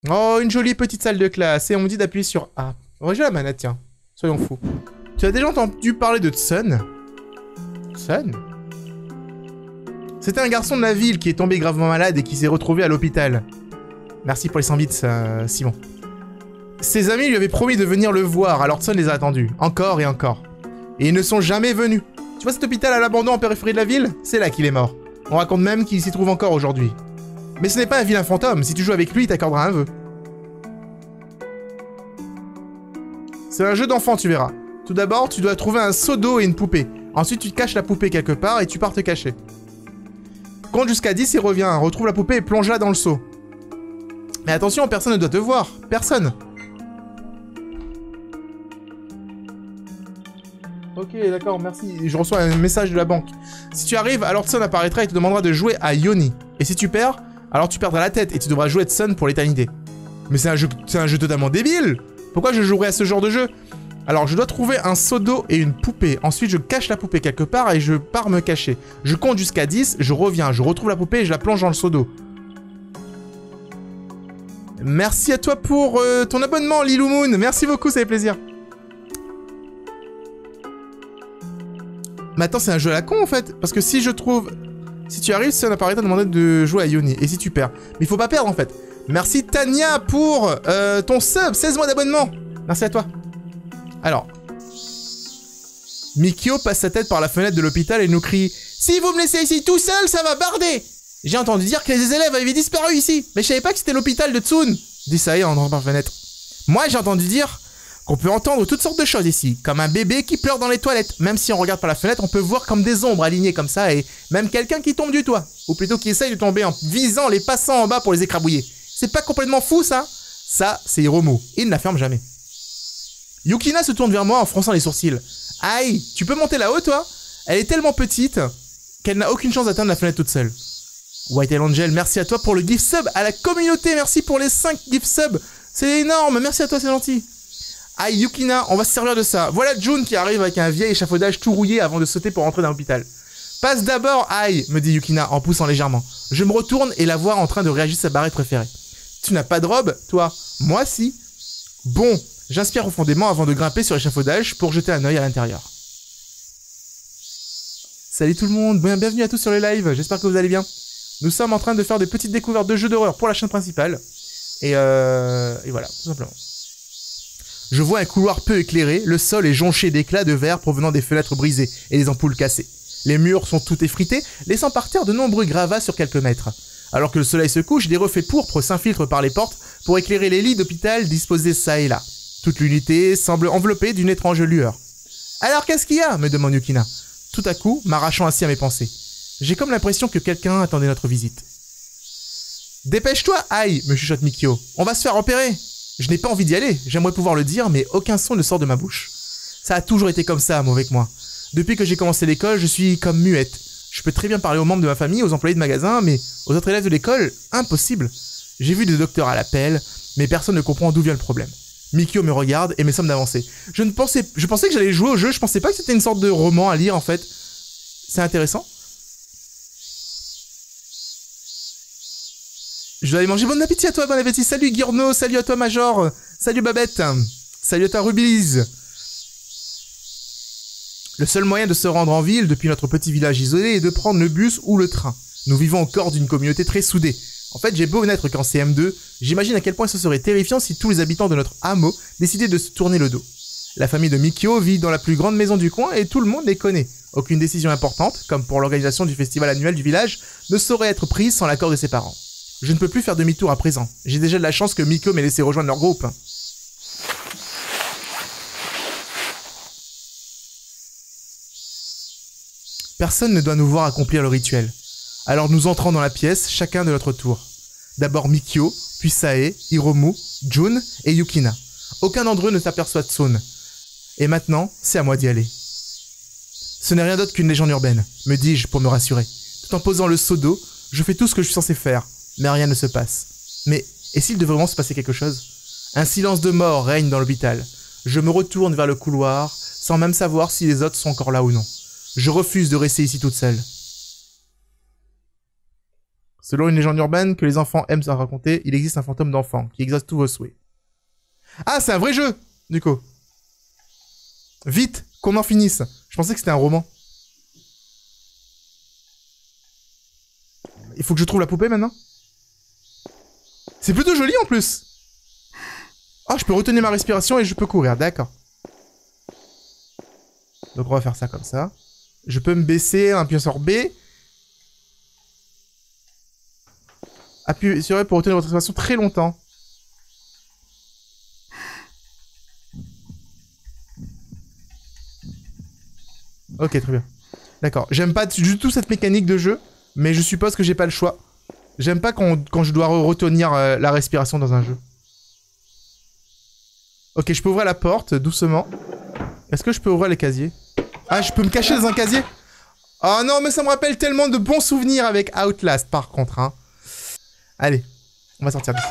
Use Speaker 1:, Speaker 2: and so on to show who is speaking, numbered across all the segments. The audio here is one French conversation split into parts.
Speaker 1: Oh, une jolie petite salle de classe. Et on me dit d'appuyer sur A. On va jouer la manette, tiens. Soyons fous. Tu as déjà entendu parler de Tsun? Tsun? C'était un garçon de la ville qui est tombé gravement malade et qui s'est retrouvé à l'hôpital. Merci pour les 100 bits, Simon. Ses amis lui avaient promis de venir le voir, alors Tsun les a attendus. Encore et encore. Et ils ne sont jamais venus. Tu vois cet hôpital à l'abandon en périphérie de la ville? C'est là qu'il est mort. On raconte même qu'il s'y trouve encore aujourd'hui. Mais ce n'est pas un vilain fantôme. Si tu joues avec lui, il t'accordera un vœu. C'est un jeu d'enfant, tu verras. Tout d'abord, tu dois trouver un seau d'eau et une poupée. Ensuite, tu caches la poupée quelque part et tu pars te cacher. Compte jusqu'à 10 et reviens. Retrouve la poupée et plonge-la dans le seau. Mais attention, personne ne doit te voir. Personne. Ok, d'accord, merci. Je reçois un message de la banque. Si tu arrives, alors Tsun apparaîtra et te demandera de jouer à Yoni. Et si tu perds, alors tu perdras la tête et tu devras jouer Tsun pour l'éternité. Mais c'est un jeu totalement débile. Pourquoi je jouerais à ce genre de jeu? Alors, je dois trouver un seau d'eau et une poupée. Ensuite, je cache la poupée quelque part et je pars me cacher. Je compte jusqu'à 10, je reviens, je retrouve la poupée et je la plonge dans le seau d'eau. Merci à toi pour ton abonnement, Lilou Moon. Merci beaucoup, ça fait plaisir. Mais attends, c'est un jeu à la con en fait. Parce que si je trouve... Si tu arrives, c'est un appareil à demander de jouer à Yoni. Et si tu perds. Mais il faut pas perdre en fait. Merci Tania pour ton sub, 16 mois d'abonnement. Merci à toi. Alors. Mikio passe sa tête par la fenêtre de l'hôpital et nous crie « Si vous me laissez ici tout seul, ça va barder !» J'ai entendu dire que les élèves avaient disparu ici. Mais je savais pas que c'était l'hôpital de Tsun. Dit ça y est en entrant par la fenêtre. Moi, j'ai entendu dire qu'on peut entendre toutes sortes de choses ici. Comme un bébé qui pleure dans les toilettes. Même si on regarde par la fenêtre, on peut voir comme des ombres alignées comme ça. Et même quelqu'un qui tombe du toit. Ou plutôt qui essaye de tomber en visant les passants en bas pour les écrabouiller. C'est pas complètement fou, ça? Ça, c'est Hiromu. Il ne la ferme jamais. Yukina se tourne vers moi en fronçant les sourcils. Aïe, tu peux monter là-haut, toi? Elle est tellement petite qu'elle n'a aucune chance d'atteindre la fenêtre toute seule. White Angel, merci à toi pour le gift sub. À la communauté, merci pour les 5 gift subs. C'est énorme, merci à toi, c'est gentil. Aïe, Yukina, on va se servir de ça. Voilà June qui arrive avec un vieil échafaudage tout rouillé avant de sauter pour rentrer dans l'hôpital. Passe d'abord, aïe, me dit Yukina en poussant légèrement. Je me retourne et la vois en train de réagir sa barrette préférée. Tu n'as pas de robe, toi? Moi, si. Bon, j'inspire profondément avant de grimper sur l'échafaudage pour jeter un œil à l'intérieur. Salut tout le monde, bienvenue à tous sur le live, j'espère que vous allez bien. Nous sommes en train de faire des petites découvertes de jeux d'horreur pour la chaîne principale. Et voilà, tout simplement. Je vois un couloir peu éclairé, le sol est jonché d'éclats de verre provenant des fenêtres brisées et des ampoules cassées. Les murs sont tout effrités, laissant par terre de nombreux gravats sur quelques mètres. Alors que le soleil se couche, des reflets pourpres s'infiltrent par les portes pour éclairer les lits d'hôpital disposés çà et là. Toute l'unité semble enveloppée d'une étrange lueur. « Alors qu'est-ce qu'il y a ?» me demande Yukina. Tout à coup, m'arrachant ainsi à mes pensées. J'ai comme l'impression que quelqu'un attendait notre visite. « Dépêche-toi, aïe !» me chuchote Mikio. « On va se faire repérer !» Je n'ai pas envie d'y aller, j'aimerais pouvoir le dire, mais aucun son ne sort de ma bouche. Ça a toujours été comme ça, avec moi. Depuis que j'ai commencé l'école, je suis comme muette. Je peux très bien parler aux membres de ma famille, aux employés de magasin, mais aux autres élèves de l'école, impossible. J'ai vu des docteurs à l'appel, mais personne ne comprend d'où vient le problème. Mikio me regarde et me semble d'avancer. Je pensais que j'allais jouer au jeu, je pensais pas que c'était une sorte de roman à lire en fait. C'est intéressant. Je dois aller manger. Bon appétit à toi, bon appétit. Salut Guirno, salut à toi Major, salut Babette, salut à toi Rubylise. Le seul moyen de se rendre en ville depuis notre petit village isolé est de prendre le bus ou le train. Nous vivons au corps d'une communauté très soudée. En fait, j'ai beau n'être qu'en CM2, j'imagine à quel point ce serait terrifiant si tous les habitants de notre hameau décidaient de se tourner le dos. La famille de Mikio vit dans la plus grande maison du coin et tout le monde les connaît. Aucune décision importante, comme pour l'organisation du festival annuel du village, ne saurait être prise sans l'accord de ses parents. Je ne peux plus faire demi-tour à présent. J'ai déjà de la chance que Mikio m'ait laissé rejoindre leur groupe. Personne ne doit nous voir accomplir le rituel. Alors nous entrons dans la pièce, chacun de notre tour. D'abord Mikio, puis Sae, Hiromu, Jun et Yukina. Aucun d'entre eux ne s'aperçoit de Tsun. Et maintenant, c'est à moi d'y aller. Ce n'est rien d'autre qu'une légende urbaine, me dis-je pour me rassurer. Tout en posant le seau d'eau, je fais tout ce que je suis censé faire. Mais rien ne se passe. Mais, et s'il devait vraiment se passer quelque chose? Un silence de mort règne dans l'hôpital. Je me retourne vers le couloir, sans même savoir si les autres sont encore là ou non. Je refuse de rester ici toute seule. Selon une légende urbaine que les enfants aiment se raconter, il existe un fantôme d'enfant qui exauce tous vos souhaits. Ah, c'est un vrai jeu, du coup. Vite, qu'on en finisse. Je pensais que c'était un roman. Il faut que je trouve la poupée maintenant. C'est plutôt joli en plus. Ah, je peux retenir ma respiration et je peux courir, d'accord. Donc on va faire ça comme ça. Je peux me baisser, appuyer sur B. Appuyer sur E pour retenir votre respiration très longtemps. Ok, très bien. D'accord. J'aime pas du tout cette mécanique de jeu, mais je suppose que j'ai pas le choix. J'aime pas quand je dois retenir la respiration dans un jeu. Ok, je peux ouvrir la porte, doucement. Est-ce que je peux ouvrir les casiers? Ah, je peux me cacher dans un casier? Oh non, mais ça me rappelle tellement de bons souvenirs avec Outlast, par contre, hein. Allez, on va sortir d'ici.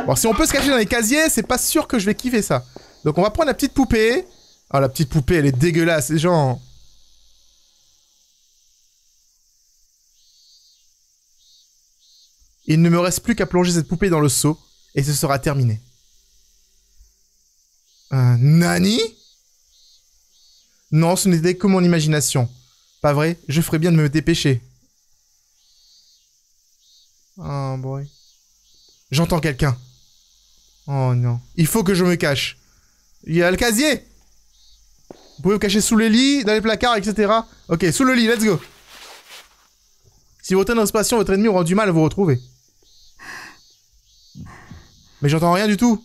Speaker 1: Bon, si on peut se cacher dans les casiers, c'est pas sûr que je vais kiffer ça. Donc on va prendre la petite poupée. Oh, la petite poupée, elle est dégueulasse, les gens. Il ne me reste plus qu'à plonger cette poupée dans le seau, et ce sera terminé. Nani? Non, ce n'était que mon imagination. Pas vrai? Je ferais bien de me dépêcher. Oh boy. J'entends quelqu'un. Oh non. Il faut que je me cache. Il y a le casier. Vous pouvez vous cacher sous les lits, dans les placards, etc. Ok, sous le lit, let's go. Si vous retenez l'inspiration, votre ennemi aura du mal à vous retrouver. Mais j'entends rien du tout.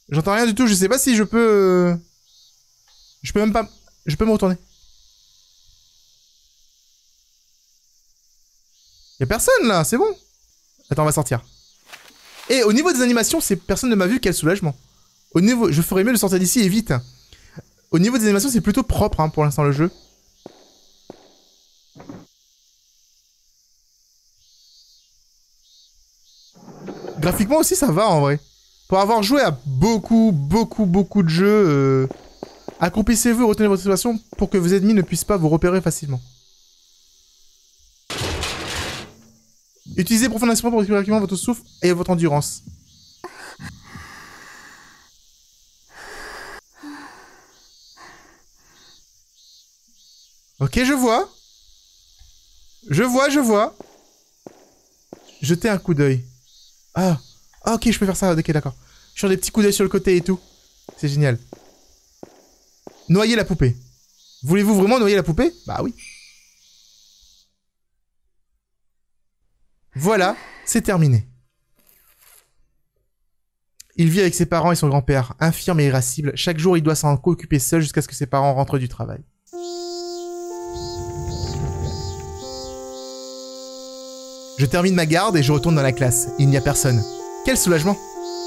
Speaker 1: J'entends rien du tout, je sais pas si je peux... Je peux même pas... Je peux me retourner. Y'a personne là, c'est bon. Attends, on va sortir. Et au niveau des animations, personne ne m'a vu, quel soulagement. Au niveau... Je ferais mieux de sortir d'ici et vite. Au niveau des animations, c'est plutôt propre hein, pour l'instant le jeu. Graphiquement aussi, ça va en vrai. Pour avoir joué à beaucoup de jeux, accroupissez-vous et retenez votre situation pour que vos ennemis ne puissent pas vous repérer facilement. Utilisez profondément pour récupérer correctement votre souffle et votre endurance. Ok, je vois. Je vois. Jetez un coup d'œil. Ah, ok, je peux faire ça, ok, d'accord. Je fais des petits coups d'œil sur le côté et tout. C'est génial. Noyer la poupée. Voulez-vous vraiment noyer la poupée? Bah oui. Voilà, c'est terminé. Il vit avec ses parents et son grand-père, infirme et irascible. Chaque jour, il doit s'en occuper seul jusqu'à ce que ses parents rentrent du travail. Je termine ma garde et je retourne dans la classe. Il n'y a personne. Quel soulagement!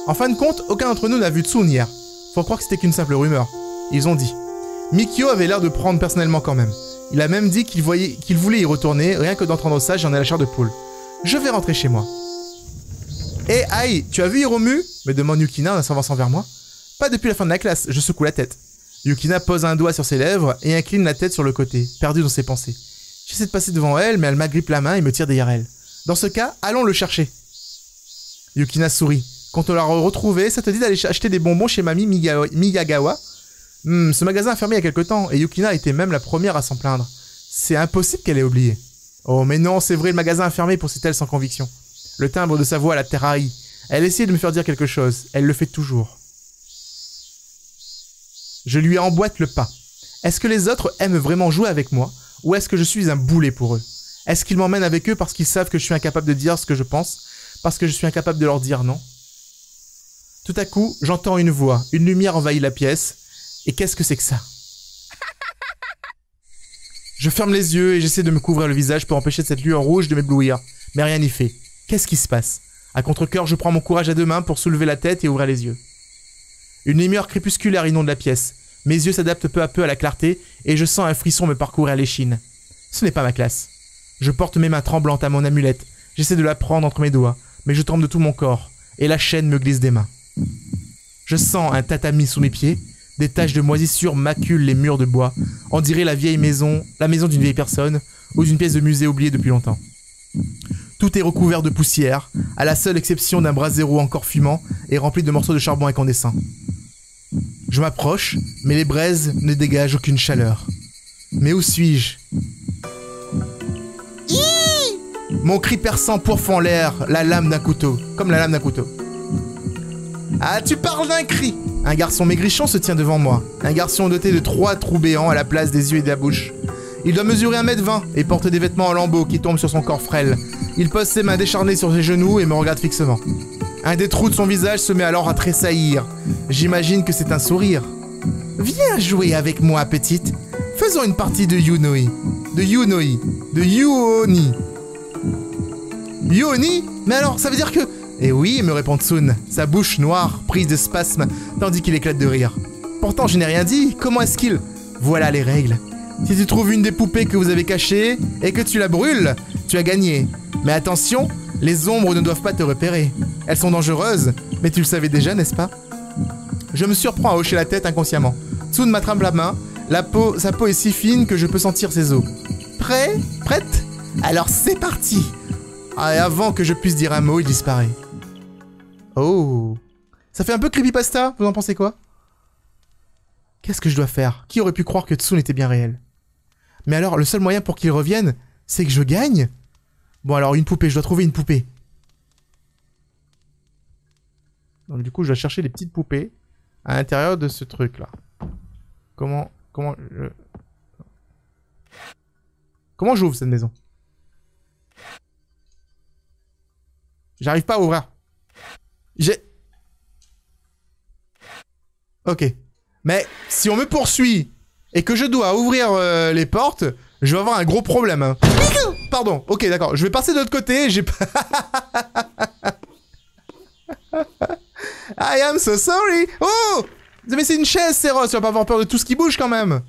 Speaker 1: En fin de compte, aucun d'entre nous n'a vu Tsun hier. Faut croire que c'était qu'une simple rumeur. Ils ont dit. Mikio avait l'air de prendre personnellement quand même. Il a même dit qu'il voulait y retourner, rien que d'entendre ça, j'en ai la chair de poule. Je vais rentrer chez moi. Eh, aïe, tu as vu Hiromu? Me demande Yukina en s'avançant vers moi. Pas depuis la fin de la classe, je secoue la tête. Yukina pose un doigt sur ses lèvres et incline la tête sur le côté, perdue dans ses pensées. J'essaie de passer devant elle, mais elle m'agrippe la main et me tire derrière elle. Dans ce cas, allons le chercher. Yukina sourit. Quand on l'a retrouvé, ça te dit d'aller acheter des bonbons chez Mamie Miyagawa? Ce magasin a fermé il y a quelque temps, et Yukina était même la première à s'en plaindre. C'est impossible qu'elle ait oublié. Oh mais non, c'est vrai, le magasin a fermé, poursuit-elle sans conviction. Le timbre de sa voix la terrarie. Elle essayait de me faire dire quelque chose. Elle le fait toujours. Je lui emboîte le pas. Est-ce que les autres aiment vraiment jouer avec moi, ou est-ce que je suis un boulet pour eux? Est-ce qu'ils m'emmènent avec eux parce qu'ils savent que je suis incapable de dire ce que je pense, parce que je suis incapable de leur dire non? Tout à coup, j'entends une voix, une lumière envahit la pièce, et qu'est-ce que c'est que ça? Je ferme les yeux et j'essaie de me couvrir le visage pour empêcher cette lueur rouge de m'éblouir, mais rien n'y fait. Qu'est-ce qui se passe? À contre-cœur, je prends mon courage à deux mains pour soulever la tête et ouvrir les yeux. Une lumière crépusculaire inonde la pièce. Mes yeux s'adaptent peu à peu à la clarté et je sens un frisson me parcourir l'échine. Ce n'est pas ma classe. Je porte mes mains tremblantes à mon amulette. J'essaie de la prendre entre mes doigts, mais je tremble de tout mon corps, et la chaîne me glisse des mains. Je sens un tatami sous mes pieds, des taches de moisissure maculent les murs de bois, on dirait la maison d'une vieille personne, ou d'une pièce de musée oubliée depuis longtemps. Tout est recouvert de poussière, à la seule exception d'un brasero encore fumant et rempli de morceaux de charbon incandescent. Je m'approche, mais les braises ne dégagent aucune chaleur. Mais où suis-je? Mon cri perçant pourfend l'air, la lame d'un couteau, comme la lame d'un couteau. Ah, tu parles d'un cri! Un garçon maigrichon se tient devant moi. Un garçon doté de 3 trous béants à la place des yeux et de la bouche. Il doit mesurer 1m20 et porte des vêtements en lambeaux qui tombent sur son corps frêle. Il pose ses mains décharnées sur ses genoux et me regarde fixement. Un des trous de son visage se met alors à tressaillir. J'imagine que c'est un sourire. Viens jouer avec moi, petite. Faisons une partie de Yunoi. De Yunoi. De Yuoni. Yuoni? Mais alors, ça veut dire que... Eh oui, me répond Tsun, sa bouche noire, prise de spasmes, tandis qu'il éclate de rire. Pourtant, je n'ai rien dit. Comment est-ce qu'il... Voilà les règles. Si tu trouves une des poupées que vous avez cachées et que tu la brûles, tu as gagné. Mais attention, les ombres ne doivent pas te repérer. Elles sont dangereuses, mais tu le savais déjà, n'est-ce pas? Je me surprends à hocher la tête inconsciemment. Tsun m'attrape la main. Sa peau est si fine que je peux sentir ses os. Prêt? Prête? Alors c'est parti! Ah, et avant que je puisse dire un mot, il disparaît. Oh. Ça fait un peu creepypasta, vous en pensez quoi? Qu'est-ce que je dois faire? Qui aurait pu croire que Tsun était bien réel? Mais alors, le seul moyen pour qu'il revienne, c'est que je gagne? Bon alors, une poupée, je dois trouver une poupée. Donc du coup, je dois chercher les petites poupées à l'intérieur de ce truc-là. Comment j'ouvre cette maison? J'arrive pas à ouvrir. Ok. Mais si on me poursuit et que je dois ouvrir les portes, je vais avoir un gros problème. Hein. Pardon. Ok, d'accord. Je vais passer de l'autre côté. J'ai pas... I am so sorry. Oh! Mais c'est une chaise, Seros. Tu vas pas avoir peur de tout ce qui bouge quand même.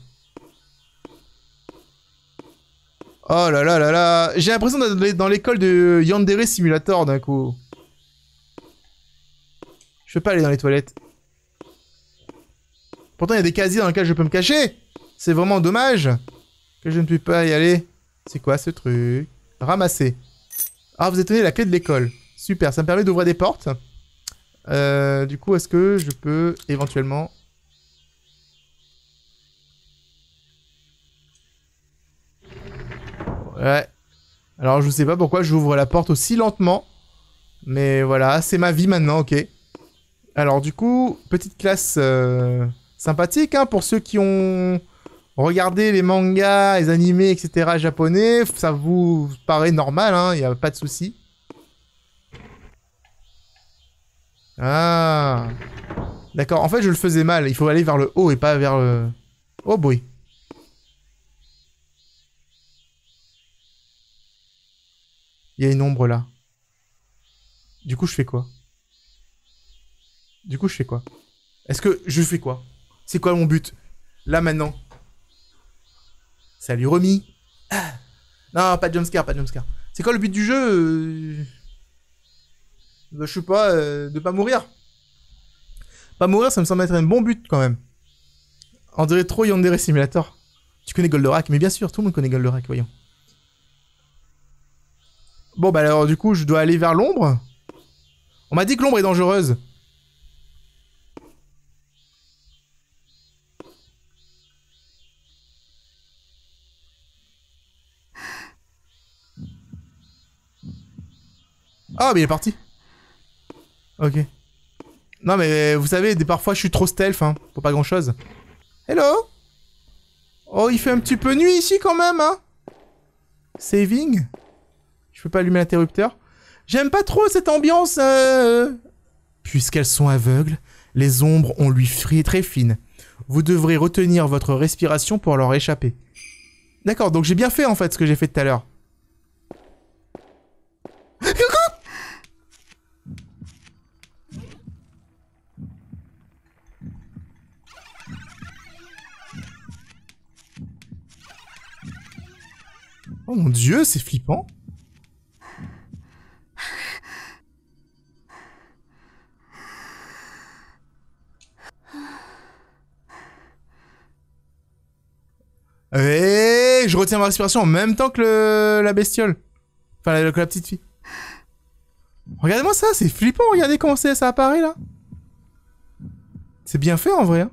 Speaker 1: Oh là là là là. J'ai l'impression d'être dans l'école de Yandere Simulator d'un coup. Je peux pas aller dans les toilettes. Pourtant, il y a des casiers dans lesquels je peux me cacher. C'est vraiment dommage que je ne puisse pas y aller. C'est quoi ce truc? Ramasser. Ah, vous êtes donné la clé de l'école. Super, ça me permet d'ouvrir des portes. Du coup, est-ce que je peux éventuellement... Ouais. Alors, je sais pas pourquoi j'ouvre la porte aussi lentement. Mais voilà, c'est ma vie maintenant, ok. Alors, du coup, petite classe sympathique, hein, pour ceux qui ont regardé les mangas, les animés, etc. japonais. Ça vous paraît normal, hein, il n'y a pas de souci. Ah. D'accord, en fait, je le faisais mal. Il faut aller vers le haut et pas vers le... Oh boy. Il y a une ombre là. Du coup, je fais quoi? Est-ce que je fais quoi? C'est quoi mon but? Là, maintenant. Salut, Romy. Ah. Non, pas de jumpscare, pas de jumpscare. C'est quoi le but du jeu? Je sais pas, de pas mourir. Pas mourir, ça me semble être un bon but, quand même. On dirait trop Yandere Simulator. Tu connais Goldorak? Mais bien sûr, tout le monde connaît Goldorak, voyons. Bon, bah alors, du coup, je dois aller vers l'ombre. On m'a dit que l'ombre est dangereuse. Ah, mais il est parti. Ok. Non, mais vous savez, parfois, je suis trop stealth, hein, pour pas grand-chose. Hello? Oh, il fait un petit peu nuit ici, quand même, hein. Saving? Je peux pas allumer l'interrupteur. J'aime pas trop cette ambiance, Puisqu'elles sont aveugles, les ombres ont l'ouïe très fine. Vous devrez retenir votre respiration pour leur échapper. D'accord, donc j'ai bien fait, en fait, ce que j'ai fait tout à l'heure. Oh mon dieu, c'est flippant. Et je retiens ma respiration en même temps que la bestiole. Enfin, que la petite fille. Regardez-moi ça, c'est flippant. Regardez comment ça apparaît là. C'est bien fait en vrai. Hein.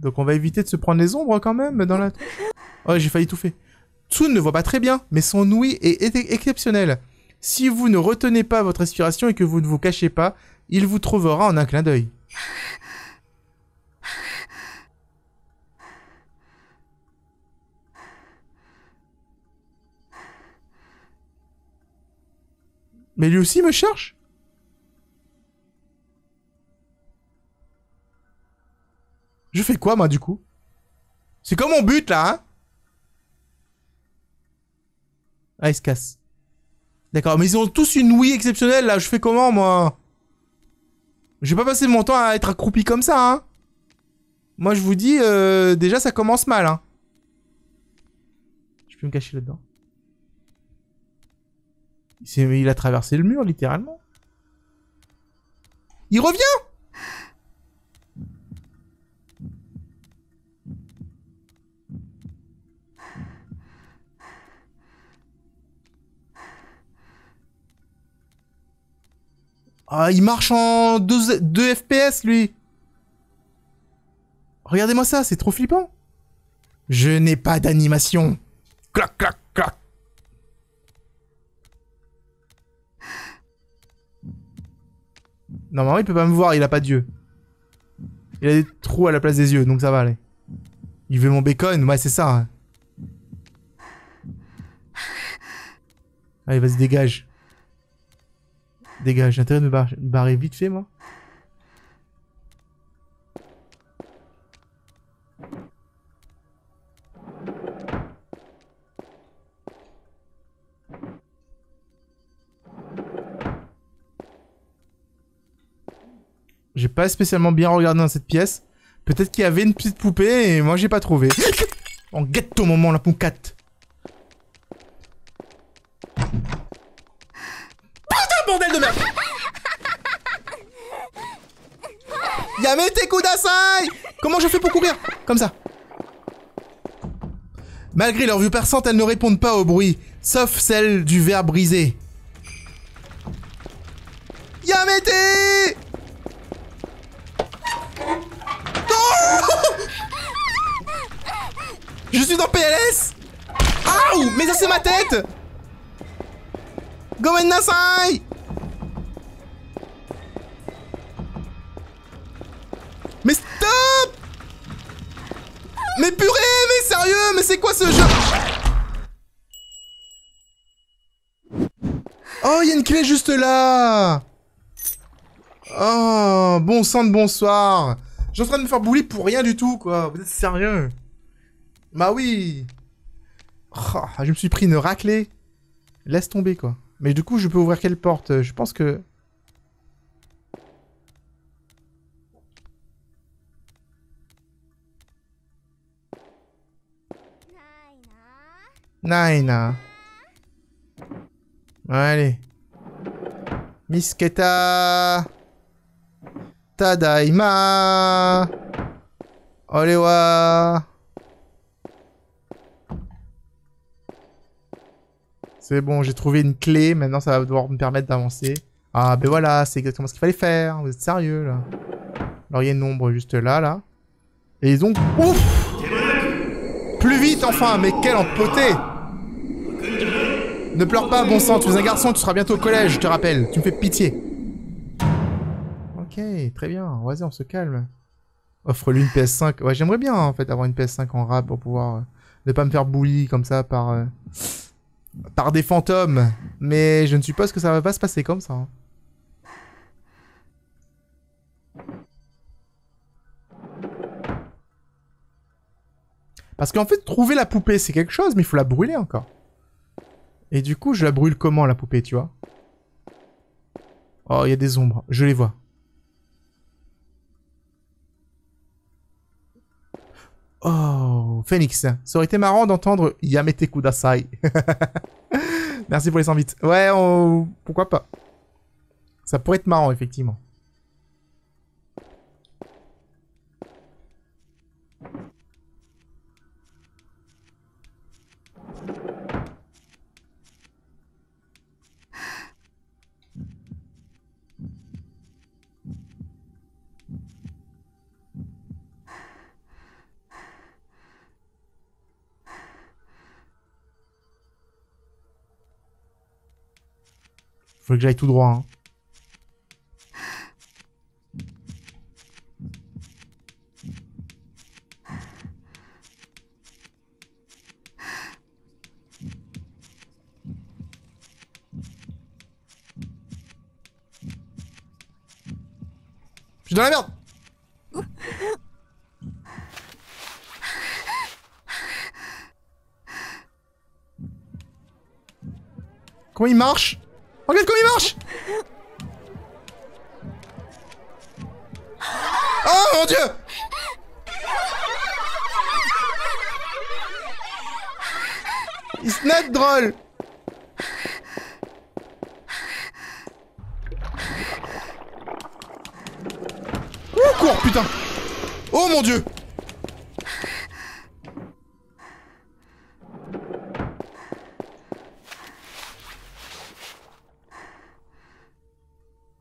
Speaker 1: Donc on va éviter de se prendre les ombres quand même dans la... Oh, j'ai failli étouffer. Tsun ne voit pas très bien, mais son ouïe est exceptionnel. Si vous ne retenez pas votre respiration et que vous ne vous cachez pas, il vous trouvera en un clin d'œil. Mais lui aussi me cherche? Je fais quoi moi du coup? C'est quoi mon but là, hein? Ah, il se casse. D'accord, mais ils ont tous une ouïe exceptionnelle là, je fais comment moi? Je vais pas passer mon temps à être accroupi comme ça, hein. Moi je vous dis, déjà ça commence mal, hein. Je peux me cacher là-dedans. Il a traversé le mur, littéralement. Il revient! Ah, il marche en 2 FPS, lui. Regardez-moi ça, c'est trop flippant. Je n'ai pas d'animation. Clac, clac, clac. Normalement, il peut pas me voir, il a pas d'yeux. Il a des trous à la place des yeux, donc ça va aller. Il veut mon bacon, ouais, c'est ça. Hein. Allez, vas-y, dégage. Dégage, j'ai intérêt de me barrer vite fait, moi. J'ai pas spécialement bien regardé dans cette pièce. Peut-être qu'il y avait une petite poupée et moi j'ai pas trouvé. En guette au moment la poucate. Putain, bordel de merde! Yamete Kudasai! Comment je fais pour courir? Comme ça. Malgré leur vue perçante, elles ne répondent pas au bruit, sauf celle du verre brisé. Yamete! Je suis dans PLS! Aouh! Mais ça c'est ma tête! Gomen Nasai! Mais stop! Mais purée! Mais sérieux! Mais c'est quoi ce jeu? Oh, il y a une clé juste là! Oh, bon sang de bonsoir! Je suis en train de me faire bully pour rien du tout, quoi. Vous êtes sérieux? Bah oui! Oh, je me suis pris une raclée. Laisse tomber, quoi. Mais du coup, je peux ouvrir quelle porte? Je pense que... Naina. Allez. Misketa. Tadaima. Olewa. C'est bon, j'ai trouvé une clé. Maintenant, ça va devoir me permettre d'avancer. Ah, ben voilà, c'est exactement ce qu'il fallait faire. Vous êtes sérieux, là? Alors, il y a une ombre juste là, là. Et donc... Ouf! Plus vite, enfin! Mais quel empoté! Ne pleure pas, bon sang. Tu es un garçon, tu seras bientôt au collège, je te rappelle. Tu me fais pitié. Ok, très bien. Vas-y, on se calme. Offre-lui une PS5. Ouais, j'aimerais bien, en fait, avoir une PS5 en rap pour pouvoir... ne pas me faire bully comme ça par... par des fantômes. Mais je ne suppose que ça va pas se passer comme ça. Hein. Parce qu'en fait, trouver la poupée, c'est quelque chose, mais il faut la brûler encore. Et du coup, je la brûle comment, la poupée, tu vois? Oh, il y a des ombres. Je les vois. Oh, Phoenix. Ça aurait été marrant d'entendre Yamete Kudasai. Merci pour les 100 bits. Ouais, pourquoi pas. Ça pourrait être marrant, effectivement. Faut que j'aille tout droit, hein. Je suis dans la merde. Comment il marche? Regarde comment il marche! Oh mon dieu! It's not drôle! Oh, cours, putain! Oh mon dieu!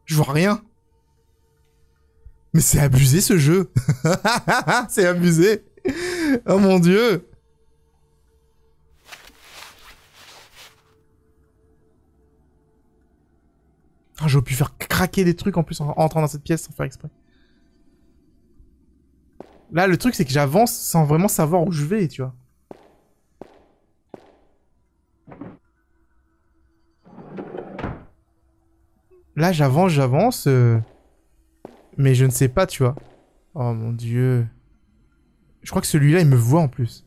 Speaker 1: Je vois rien. Mais c'est abusé ce jeu. C'est abusé. Oh mon dieu. Oh, j'aurais pu faire craquer des trucs en plus en entrant dans cette pièce sans faire exprès. Là, le truc, c'est que j'avance sans vraiment savoir où je vais, tu vois. Là, j'avance, mais je ne sais pas, tu vois. Oh mon dieu. Je crois que celui-là, il me voit en plus.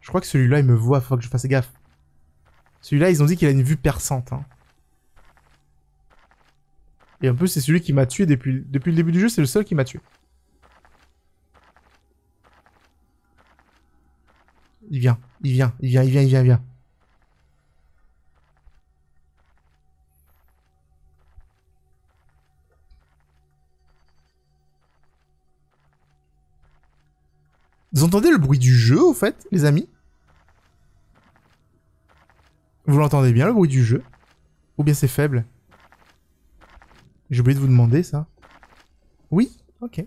Speaker 1: Je crois que celui-là, il me voit, faut que je fasse gaffe. Celui-là, ils ont dit qu'il a une vue perçante. Hein. Et en plus, c'est celui qui m'a tué depuis le début du jeu, c'est le seul qui m'a tué. Il vient. Vous entendez le bruit du jeu, au fait, les amis? Vous l'entendez bien, le bruit du jeu? Ou bien c'est faible? J'ai oublié de vous demander, ça. Oui? Ok.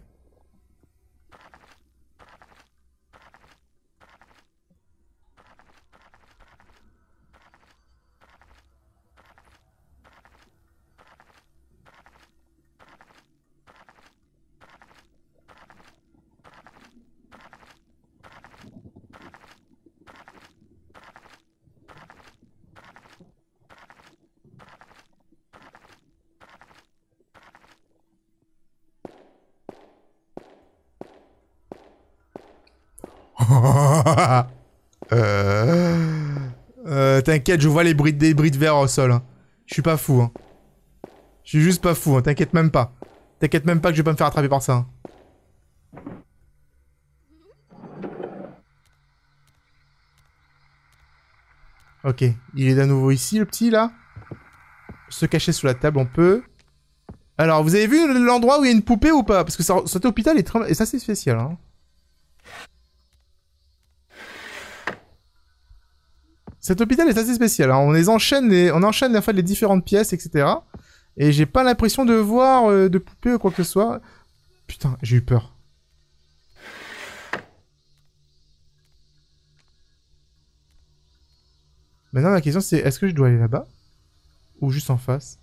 Speaker 1: T'inquiète, je vois les débris de verre au sol. Hein. Je suis pas fou. Hein. Je suis juste pas fou. Hein. T'inquiète même pas. T'inquiète même pas que je vais pas me faire attraper par ça. Hein. Ok, il est à nouveau ici, le petit, là. Se cacher sous la table, on peut. Alors, vous avez vu l'endroit où il y a une poupée ou pas? Parce que cet hôpital est assez spécial. Hein. Cet hôpital est assez spécial. Hein. On enchaîne en fait les différentes pièces, etc. Et j'ai pas l'impression de voir de poupée ou quoi que ce soit. Putain, j'ai eu peur. Maintenant, la question c'est, est-ce que je dois aller là-bas? Ou juste en face?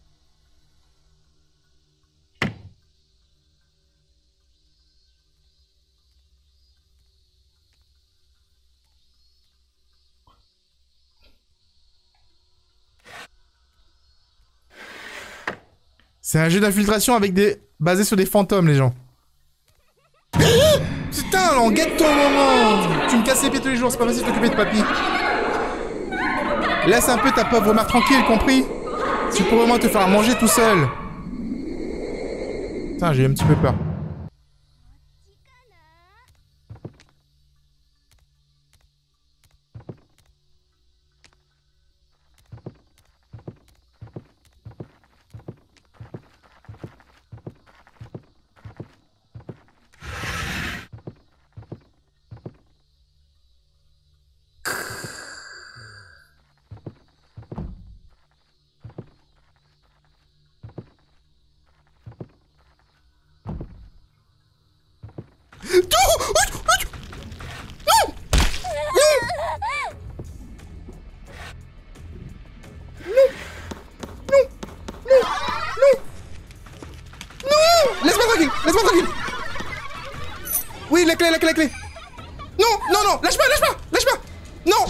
Speaker 1: C'est un jeu d'infiltration avec basé sur des fantômes, les gens. Putain, on guette ton moment. Tu me casses les pieds tous les jours, c'est pas facile de t'occuper de papy. Laisse un peu ta pauvre mère tranquille, compris? Tu pourrais au moins te faire manger tout seul. Putain, j'ai un petit peu peur. la clé, la clé, la clé. Non, non, non, lâche pas, lâche pas, lâche pas. Non.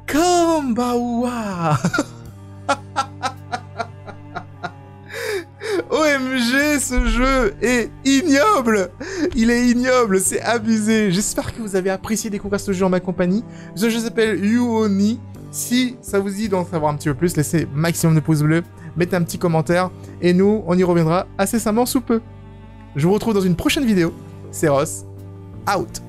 Speaker 1: Kambawa. OMG, ce jeu est ignoble. Il est ignoble, c'est abusé. J'espère que vous avez apprécié découvrir ce jeu en ma compagnie. Ce jeu s'appelle You-Oni. Si ça vous dit d'en savoir un petit peu plus, laissez maximum de pouces bleus, mettez un petit commentaire, et nous, on y reviendra incessamment sous peu. Je vous retrouve dans une prochaine vidéo. C'est Ross, out.